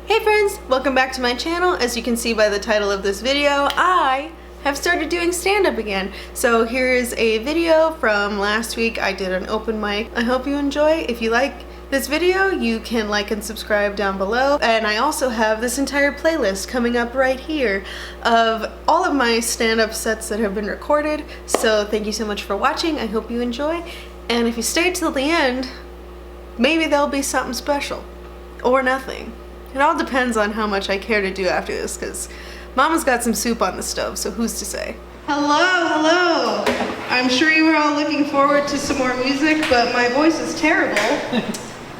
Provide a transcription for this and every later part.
Hey friends, welcome back to my channel. As you can see by the title of this video, I have started doing stand-up again. So here is a video from last week. I did an open mic. I hope you enjoy. If you like this video, you can like and subscribe down below. And I also have this entire playlist coming up right here of all of my stand-up sets that have been recorded. So thank you so much for watching. I hope you enjoy. And if you stay till the end, maybe there'll be something special. Or nothing. It all depends on how much I care to do after this, because Mama's got some soup on the stove, so who's to say? Hello! I'm sure you are all looking forward to some more music, but my voice is terrible,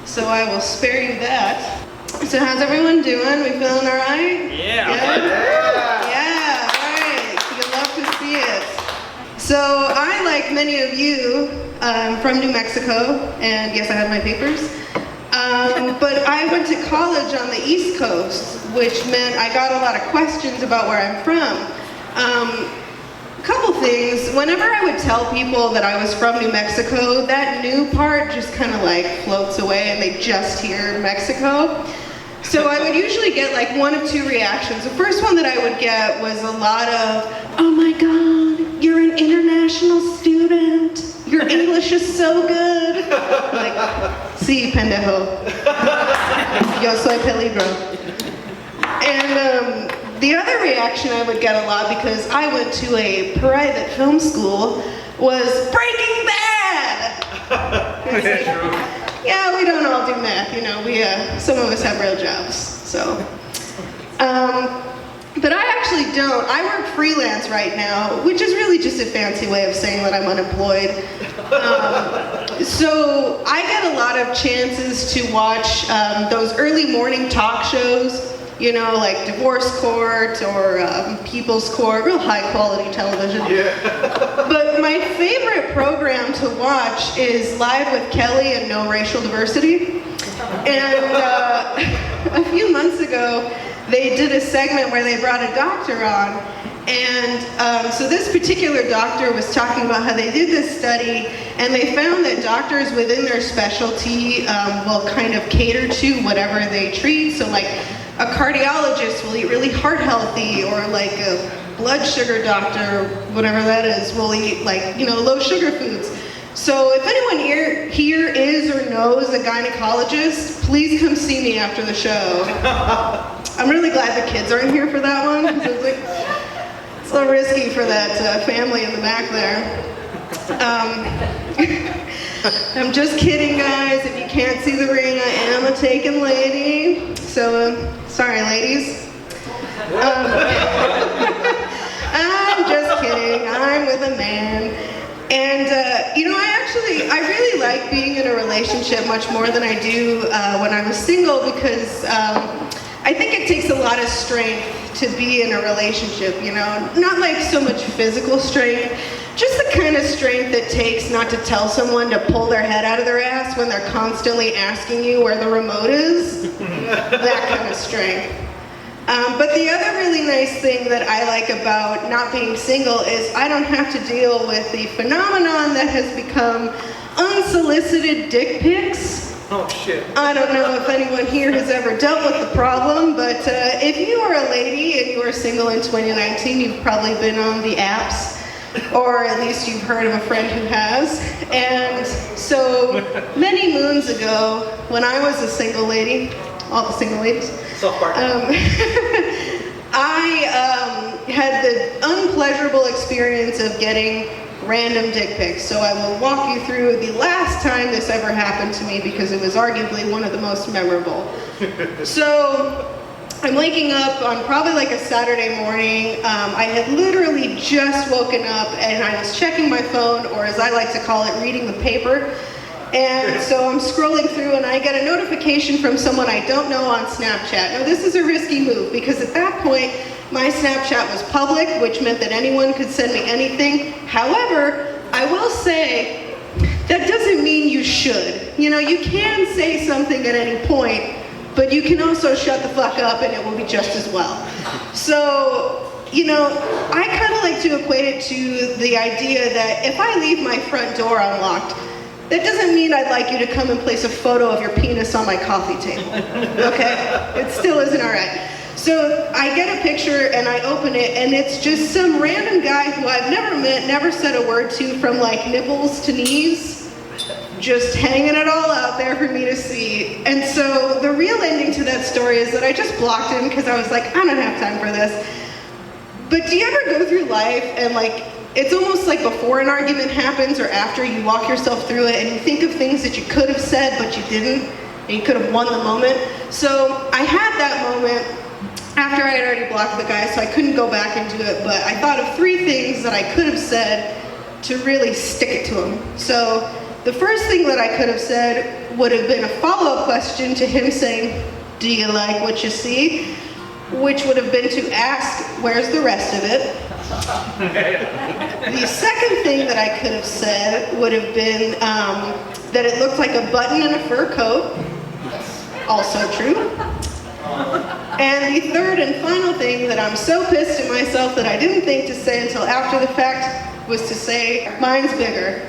so I will spare you that. So how's everyone doing? We feeling alright? Yeah! Yeah, alright. You'd love to see it. So I, like many of you, from New Mexico, and yes, I have my papers. But I went to college on the East Coast, which meant I got a lot of questions about where I'm from. A couple things. Whenever I would tell people that I was from New Mexico, that new part just kind of like floats away and they just hear Mexico. So I would usually get like one of two reactions. The first one that I would get was a lot of, "Oh my God, you're an international student. Your English is so good." Like, sí, pendejo. Yo soy peligro. And the other reaction I would get a lot, because I went to a private film school, was Breaking Bad! Yeah, we don't all do math, you know, some of us have real jobs, so. But I actually don't. I work freelance right now, which is really just a fancy way of saying that I'm unemployed. So I get a lot of chances to watch those early morning talk shows, you know, like Divorce Court or People's Court, real high quality television. Yeah. But my favorite program to watch is Live with Kelly and No Racial Diversity. And a few months ago, they did a segment where they brought a doctor on, and so this particular doctor was talking about how they did this study, and they found that doctors within their specialty will kind of cater to whatever they treat. So like a cardiologist will eat really heart healthy, or like a blood sugar doctor, whatever that is, will eat like, you know, low sugar foods. So if anyone here is or knows a gynecologist, please come see me after the show. I'm really glad the kids aren't here for that one, because it's like, it's a little risky for that family in the back there. I'm just kidding, guys. If you can't see the ring, I am a taken lady. So, sorry, ladies. I'm just kidding. I'm with a man. And, you know, I really like being in a relationship much more than I do when I was single, because I think it takes a lot of strength to be in a relationship, you know? Not like so much physical strength, just the kind of strength it takes not to tell someone to pull their head out of their ass when they're constantly asking you where the remote is. That kind of strength. But the other really nice thing that I like about not being single is I don't have to deal with the phenomenon that has become unsolicited dick pics. Oh shit. I don't know if anyone here has ever dealt with the problem, but if you are a lady and you are single in 2019, you've probably been on the apps, or at least you've heard of a friend who has. And so many moons ago, when I was a single lady, all the single ladies, I had the unpleasurable experience of getting random dick pics. So I will walk you through the last time this ever happened to me, because it was arguably one of the most memorable. So I'm waking up on probably like a Saturday morning. I had literally just woken up and I was checking my phone, or as I like to call it, reading the paper. And so I'm scrolling through and I get a notification from someone I don't know on Snapchat. Now this is a risky move, because at that point my Snapchat was public, which meant that anyone could send me anything. However, I will say that doesn't mean you should. You know, you can say something at any point, but you can also shut the fuck up and it will be just as well. So, you know, I kind of like to equate it to the idea that if I leave my front door unlocked, that doesn't mean I'd like you to come and place a photo of your penis on my coffee table, okay? It still isn't all right. So I get a picture and I open it, and it's just some random guy who I've never met, never said a word to, from like nipples to knees, just hanging it all out there for me to see. And so the real ending to that story is that I just blocked him because I was like, I don't have time for this. But do you ever go through life and like, it's almost like before an argument happens or after, you walk yourself through it and you think of things that you could have said but you didn't, and you could have won the moment? So I had that moment after I had already blocked the guy, so I couldn't go back and do it, but I thought of 3 things that I could have said to really stick it to him. So the first thing that I could have said would have been a follow-up question to him saying, do you like what you see? Which would have been to ask, where's the rest of it? The second thing that I could have said would have been that it looked like a button in a fur coat. Also true. And the third and final thing that I'm so pissed at myself that I didn't think to say until after the fact was to say, mine's bigger.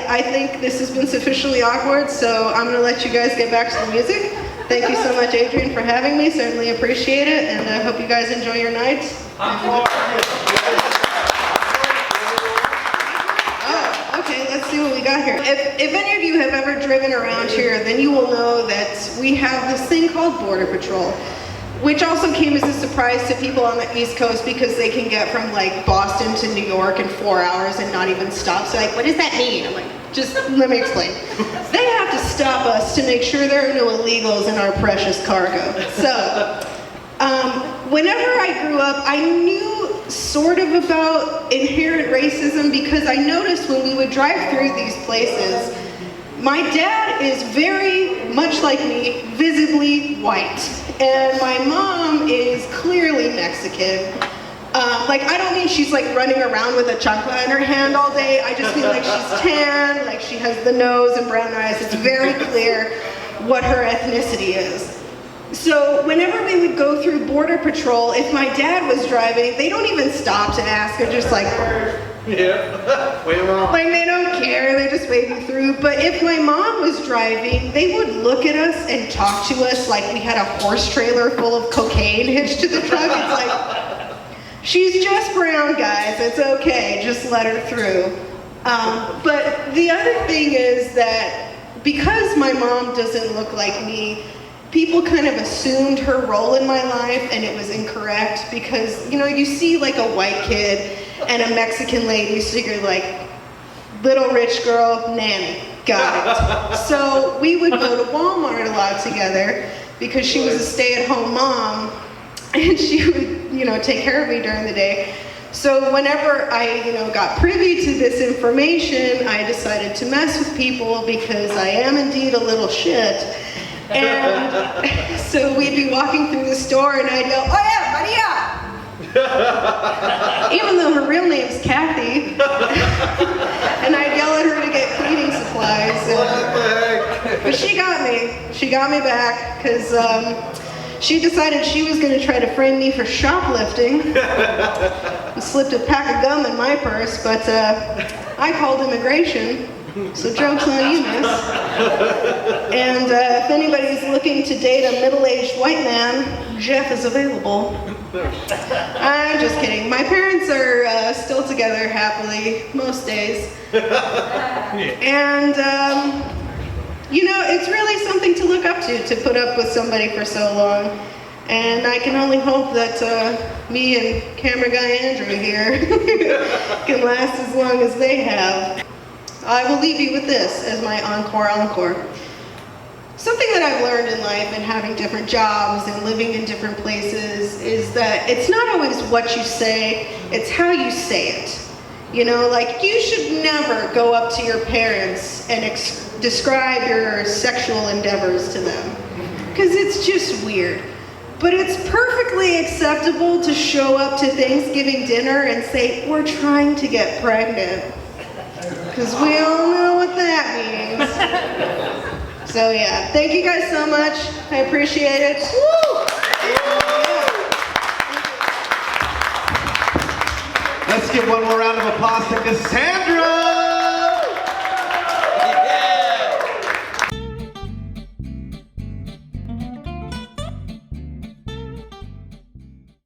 I think this has been sufficiently awkward, so I'm going to let you guys get back to the music. Thank you so much, Adrian, for having me. Certainly appreciate it, and I hope you guys enjoy your night. Let's see what we got here. If any of you have ever driven around here, then you will know that we have this thing called Border Patrol, which also came as a surprise to people on the East Coast because they can get from like Boston to New York in 4 hours and not even stop. So like, what does that mean? I'm like, just let me explain. They have to stop us to make sure there are no illegals in our precious cargo. So, whenever I grew up, I knew sort of about inherent racism because I noticed when we would drive through these places, my dad is very much like me, visibly white, and my mom is clearly Mexican. Like, I don't mean she's like running around with a chancla in her hand all day. I just mean like she's tan, like she has the nose and brown eyes. It's very clear what her ethnicity is. So whenever we would go through Border Patrol, if my dad was driving, they don't even stop to ask. They're just like, yeah, wave them on. Like they don't care, they just wave you through. But if my mom was driving, they would look at us and talk to us like we had a horse trailer full of cocaine hitched to the truck. It's like, she's just brown, guys, it's okay, just let her through. But the other thing is that because my mom doesn't look like me, people kind of assumed her role in my life, and it was incorrect because, you know, you see like a white kid and a Mexican lady, so you're like, little rich girl, nanny, got it. So we would go to Walmart a lot together because she was a stay-at-home mom, and she would, you know, take care of me during the day. So whenever I, you know, got privy to this information, I decided to mess with people because I am indeed a little shit. And so we'd be walking through the store and I'd yell, oh yeah, Maria! Even though her real name's Kathy. And I'd yell at her to get cleaning supplies. What the heck? But she got me. She got me back because she decided she was going to try to frame me for shoplifting. And slipped a pack of gum in my purse, but I called immigration. So joke's on you, miss. And if anybody's looking to date a middle-aged white man, Jeff is available. I'm just kidding. My parents are still together happily most days. And, you know, it's really something to look up to put up with somebody for so long. And I can only hope that me and camera guy Andrew here can last as long as they have. I will leave you with this as my encore. Something that I've learned in life and having different jobs and living in different places is that it's not always what you say, it's how you say it. You know, like you should never go up to your parents and describe your sexual endeavors to them, because it's just weird. But it's perfectly acceptable to show up to Thanksgiving dinner and say, we're trying to get pregnant. Because we all know what that means. So yeah, thank you guys so much. I appreciate it. Woo! Let's give one more round of applause to Cassandra.